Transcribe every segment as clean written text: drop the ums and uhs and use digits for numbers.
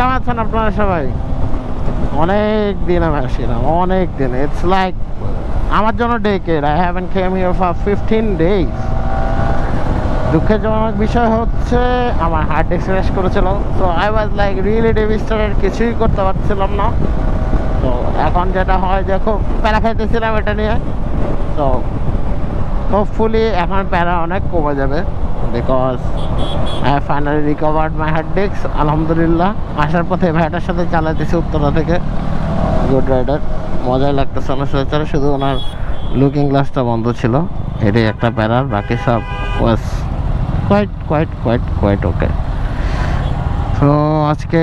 কেমন আছেন আপনারা সবাই? অনেক দিন আমি আসছিলাম, অনেক দিন। ইটস লাইক আমার জন্য decade. I haven't came here for 15 days। দুঃখজনক বিষয় হচ্ছে আমার হার্ড ডিস্ক ক্র্যাশ করেছিল। So I was like really devastated, কিছুই করতে পারছিলাম না। তো এখন যেটা হয় যে খুব প্যারা খাইতেছিলাম এটা নিয়ে। তো হোপফুলি এখন প্যারা অনেক কমে যাবে, because I finally recovered my hard disk. আলহামদুলিল্লাহ। আসার পথে ভাইটার সাথে চালাতেছি উত্তরা থেকে, গুড রাইডার। মজাই লাগতেছে আমার সাথে, শুধু ওনার লুকিং গ্লাসটা বন্ধ ছিল, এটাই একটা প্যারার। বাকি সব ওয়াজ কোয়াইট ওকে। তো আজকে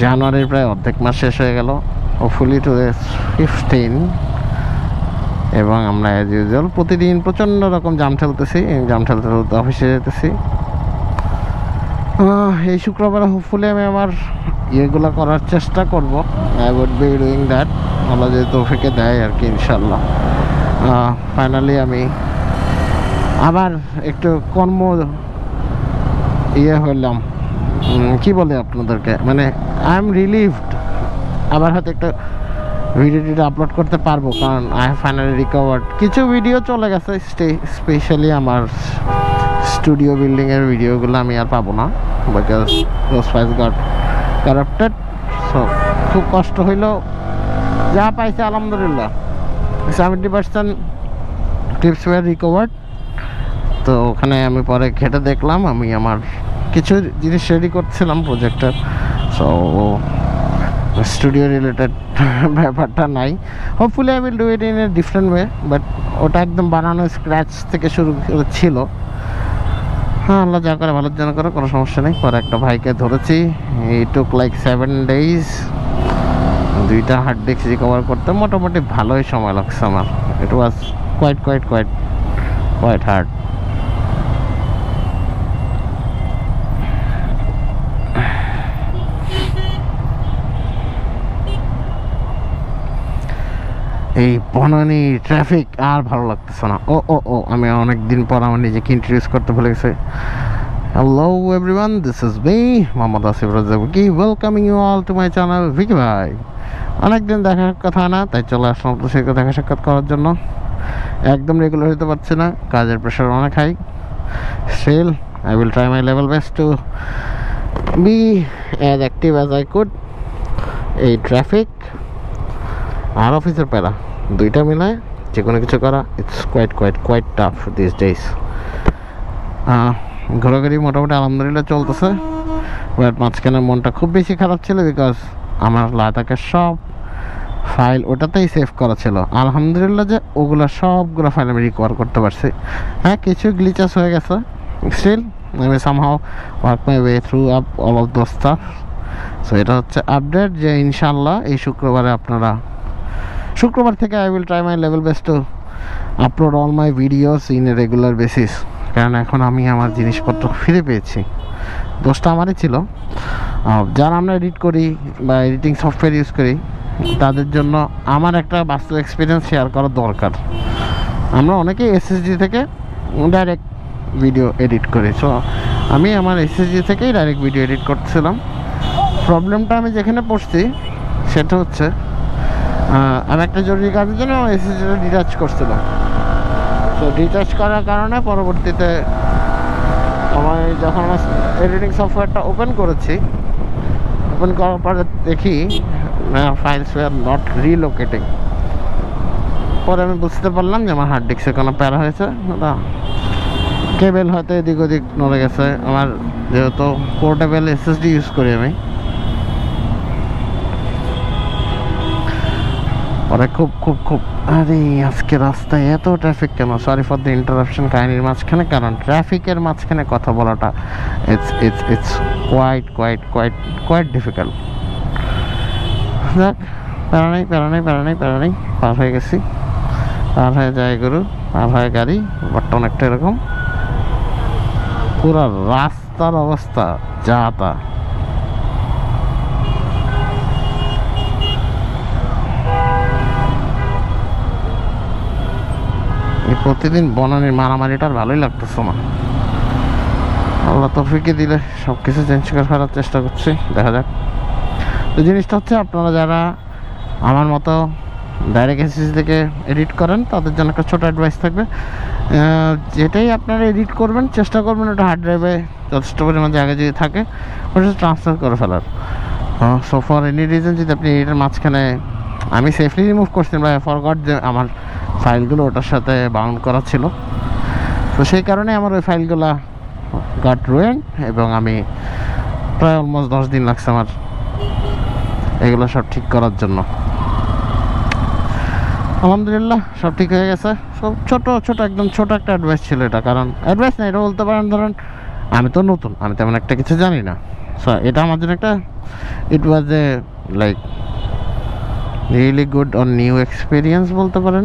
জানুয়ারির প্রায় অর্ধেক মাস শেষ হয়ে গেল, হোপফুলি টু 15। এবং আমরা অ্যাজ ইউজুয়াল প্রতিদিন প্রচণ্ড রকম জাম ঠেলতেছি, জাম ঠেলতে অফিসে যেতেছি। এই শুক্রবার হোপফুলি আমি আমার ইয়েগুলো করার চেষ্টা করব। I would be doing that, Allah যদি তৌফিকে দেয় আর কি, ইনশাল্লাহ। ফাইনালি আমি আবার একটু কর্ম হলাম, কি বলে আপনাদেরকে, মানে আই এম রিলিভড। আবার হয়তো একটা ভিডিওটা আপলোড করতে পারবো, কারণ আই ফাইনালি রিকভার্ড। কিছু ভিডিও চলে গেছে, স্পেশালি আমার স্টুডিও বিল্ডিংয়ের ভিডিওগুলো আমি আর পাবো না, because those files got corrupted. So খুব কষ্ট হইলেও যা পাইছে আলহামদুলিল্লাহ 70% টিপস ওয়ার রিকভার্ড। তো ওখানে আমি পরে ঘেটে দেখলাম আমি আমার কিছু জিনিস রেডি করছিলাম প্রজেক্টের। সো স্টুডিও রিলেটেড ব্যাপারটা নাই। Hopefully I will do it in a different way, but ওটা একদম বানানো স্ক্র্যাচ থেকে শুরু ছিল। হ্যাঁ, আল্লাহ যা করে ভালোর জন্য করে, কোনো সমস্যা নেই। পরে একটা ভাইকে ধরেছি, এই টুক লাইক 7 days। 2টা হার্ড ডিস্ক রিকভার করতে মোটামুটি ভালোই সময় লাগছে আমার। ইট ওয়াজ কোয়াইট হার্ড। এই বনানী ট্রাফিক আর ভালো লাগতেছে না। ও আমি অনেক দিন পর আমার নিজেকে ইন্ট্রোডিউস করতে ভুলে গেছি। Hello everyone, this is me Mohammad Asif Raja Vicky, welcoming you all to my channel Vicky Bhai. অনেকদিন দেখা কথা না, তাই চলে আসলাম আপনার সাথে দেখা সাক্ষাৎ করার জন্য। একদম রেগুলার হতে পারছি না, কাজের প্রেশার অনেক high. Still I will try my level best to be as active as I could. এই ট্রাফিক আর অফিসের প্যারা, দুইটা মিলায় যে কোনো কিছু করা it's quite tough this days. ঘোরাঘুরি মোটামুটি আলহামদুলিল্লাহ চলতেছে, বাট মাঝখানে মনটা খুব বেশি খারাপ ছিল, বিকজ আমার লাদাখের সব ফাইল ওটাতেই সেভ করা ছিল। আলহামদুলিল্লাহ যে সবগুলো ফাইল আমি রিকভার করতে পারছি। হ্যাঁ, কিছু গ্লিচাস হয়ে গেছে, স্টিল আমি somehow work my way through up all of those staff. So এটা হচ্ছে আপডেট, যে ইনশাল্লাহ এই শুক্রবার থেকে I will try my level best two upload all my videos in a regular basis. কারণ এখন আমি আমার জিনিসপত্র ফিরে পেয়েছি, দোষটা আমারই ছিল। যারা আমরা এডিট করি বা এডিটিং সফটওয়্যার ইউজ করি, তাদের জন্য আমার একটা বাস্তব এক্সপিরিয়েন্স শেয়ার করা দরকার। আমরা অনেকেই এসএসডি থেকে ডাইরেক্ট ভিডিও এডিট করি। সো আমি আমার এসএসডি থেকেই ডাইরেক্ট ভিডিও এডিট করছিলাম। প্রবলেমটা আমি যেখানে পড়ছি সেটা হচ্ছে, আমি একটা জরুরি কাজের জন্য এসএসডিটা ডিটাচ করছিলাম। তো ডিটাচ করার কারণে পরবর্তীতে আমার যখন আমার এডিটিং সফটওয়্যারটা ওপেন করেছি, ওপেন করার পরে দেখি ফাইলস ওয়্যার নট রিলোকেটিং। পরে আমি বুঝতে পারলাম যে আমার হার্ড ডিস্কে কোনো প্যারা হয়েছে, কেবেল হয়তো এদিক ওদিক নড়ে গেছে। আমার যেহেতু পোর্টেবল এসএসডি ইউজ করি আমি, পরে খুব আরে আজকে রাস্তায় এত ট্রাফিক কেন? সরি ফর দ্য ইন্টারাপশন কাহিনীর মাঝখানে, কারণ ট্রাফিকের মাঝখানে কথা বলাটা ইটস কোয়াইট ডিফিকাল্ট। যাক, প্যারা নেই, পার হয়ে গেছি। পার হয়ে যায় গরু, পার হয়ে গাড়ি, বাট্টা অনেকটা এরকম। পুরো রাস্তার অবস্থা যা তা। প্রতিদিন বনানীর মারামারিটার ভালোই লাগতেছে না। আল্লাহ তৌফিকে দিলে সব কিছু চেঞ্জ করে ফেলার চেষ্টা করছি, দেখা যাক। তো জিনিসটা হচ্ছে আপনারা যারা আমার মতো ডাইরেক্ট এসএস থেকে এডিট করেন তাদের জন্য একটা ছোটো অ্যাডভাইস থাকবে, যেটাই আপনারা এডিট করবেন চেষ্টা করবেন ওটা হার্ড ড্রাইভে যথেষ্ট পরিমাণ জায়গা যদি থাকে ওটা ট্রান্সফার করে ফেলার। সো ফর এনি রিজন যদি আপনি এটার মাঝখানে, আমি সেফলি রিমুভ করছি বা ফরগট যে আমার ফাইলগুলো ওটার সাথে বাউন্ড করা ছিল, তো সেই কারণে আমার ওই ফাইলগুলো গট রুয়েন এবং আমি প্রায় অলমোস্ট 10 দিন লাগছে আমার এগুলো সব ঠিক করার জন্য। আলহামদুলিল্লাহ সব ঠিক হয়ে গেছে। সব ছোট ছোট একদম ছোট একটা অ্যাডভাইস ছিল এটা, কারণ অ্যাডভাইস না এটা বলতে পারেন, ধরেন আমি তো নতুন, আমি তেমন একটা কিছু জানি না। সো এটা আমার জন্য একটা it was a like really good or new experience বলতে পারেন।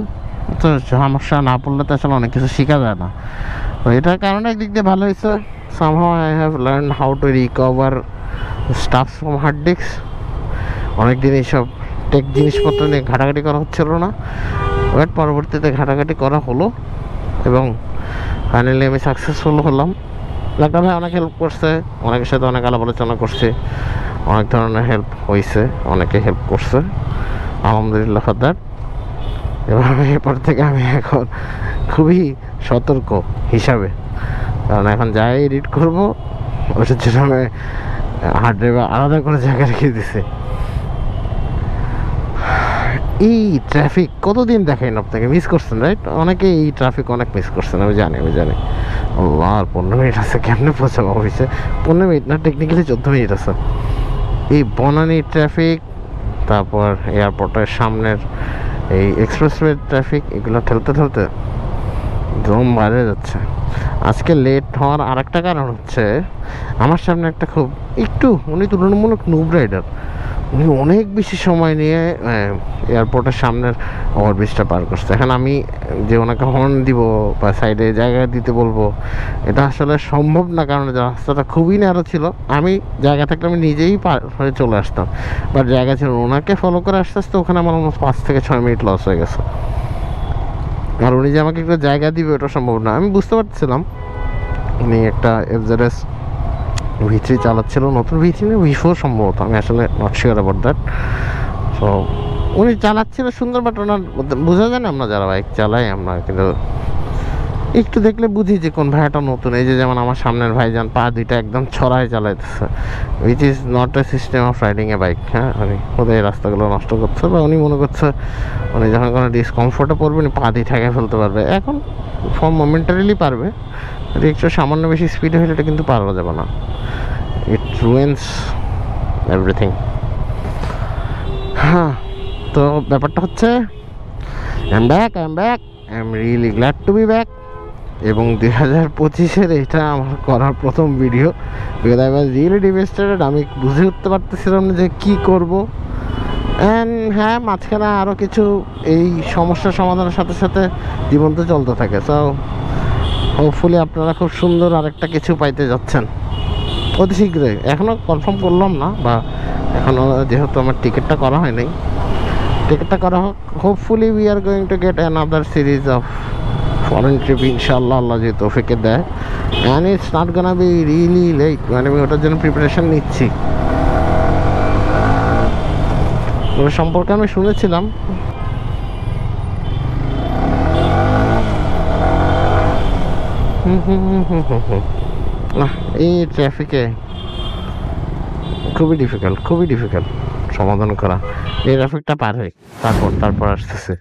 তো সমস্যা না পড়লে তো আসলে অনেক কিছু শেখা যায় না, তো এটার কারণে একদিক দিয়ে ভালো হয়েছে। somehow I have learned how to recover stuff from hard disks। অনেকদিন এইসব টেক জিনিসপত্র নিয়ে ঘাটাঘাটি করা হচ্ছিল না, বাট পরবর্তীতে ঘাটাঘাটি করা হলো এবং ফাইনালি আমি সাকসেসফুল হলাম। ডাক্তার ভাই অনেক হেল্প করছে, অনেকের সাথে অনেক আলাপ আলোচনা করছে, অনেক ধরনের হেল্প হয়েছে, অনেকে হেল্প করছে, আলহামদুলিল্লাহ ফর দ্যাট। এবং এরপর থেকে আমি এখন খুবই সতর্ক হিসাবে, কারণ এখন যাই এডিট করবো ওটার জন্য আমি হার্ড ড্রাইভে আলাদা করে জায়গা রেখে দিছে। এই ট্রাফিক কতদিন দেখেন আপনাকে, মিস করছেন রাইট? অনেকে এই ট্রাফিক অনেক মিস করছেন, আমি জানি। আর 15 মিনিট আছে, কেমনে পৌঁছাবো অফিসে? 15 মিনিট না, টেকনিক্যালি 14 মিনিট আছে। এই বনানী ট্রাফিক, তারপর এয়ারপোর্টের সামনের এই এক্সপ্রেসওয়ে ট্রাফিক, এগুলো ঠেলতে ঠেলতে দম বাইরে যাচ্ছে। আজকে লেট হওয়ার আরেকটা কারণ হচ্ছে আমার সামনে একটা খুব একটু উনি তুলনামূলক নুব রাইডার, উনি অনেক বেশি সময় নিয়ে এয়ারপোর্টের সামনের ওভারব্রিজটা পার করছে। এখন আমি যে ওনাকে হর্ন দিব বা সাইডে জায়গা দিতে বলবো এটা আসলে সম্ভব না, কারণ রাস্তাটা খুবই ন্যারো ছিল। আমি জায়গা থাকলে আমি নিজেই পার হয়ে চলে আসতাম, বাট জায়গা ছিল ওনাকে ফলো করে আস্তে আস্তে ওখানে আমার অলমোস্ট 5 থেকে 6 মিনিট লস হয়ে গেছে। আর উনি যে আমাকে একটা জায়গা দিবে ওটা সম্ভব না। আমি বুঝতে পারছিলাম উনি একটা FZS V3 চালাচ্ছিল, নতুন V3 না V4 সম্ভবত, আমি আসলে not sure about that. So উনি চালাচ্ছিল সুন্দর, বাট ওনার বোঝা যায় না, আমরা যারা বাইক চালাই আমরা কিন্তু একটু দেখলে বুঝি যে কোন ভাইটা নতুন। এই যে যেমন আমার সামনের ভাইজান পা দুইটা একদম ছড়ায় চালাইতেছে, which is not a system of riding a bike. হ্যাঁ, উনি ওদের এই রাস্তাগুলো নষ্ট করছে, বা উনি মনে করছে উনি যখন কোনো ডিসকমফোর্টে পড়বে উনি পা দিয়ে ঠেকে ফেলতে পারবে। এখন মোমেন্টারিলি পারবে, একটু সামান্য বেশি স্পিডে হলে এটা কিন্তু পারা যাবে না। ইট রুইন্স এভরিথিং। হ্যাঁ, তো ব্যাপারটা হচ্ছে I am really glad to be back. এবং 2025-এর এটা আমার করার প্রথম video, because I was really devastated. আমি বুঝে উঠতে পারতেছিলাম না যে কী করবো। অ্যান্ড হ্যাঁ, মাঝখানে আরও কিছু এই সমস্যার সমাধানের সাথে সাথে জীবন তো চলতে থাকে। সো হোপফুলি আপনারা খুব সুন্দর আরেকটা কিছু পাইতে যাচ্ছেন অতি শীঘ্রই। এখনও কনফার্ম করলাম না, বা এখনও যেহেতু আমার টিকিটটা করা হয়নি, টিকিটটা করা হোক। Hopefully we are going to get another series of foreign trip ইনশাআল্লাহ, আল্লাহ যে তৌফিকে দেয়। And it's not gonna be really late, মানে আমি ওটার জন্য প্রিপারেশান নিচ্ছি। ওর সম্পর্কে আমি শুনেছিলাম এই ট্রাফিকে খুবই ডিফিকাল্ট সমাধান করা। এই ট্রাফিকটা পার হয়ে তারপর আসতেছে।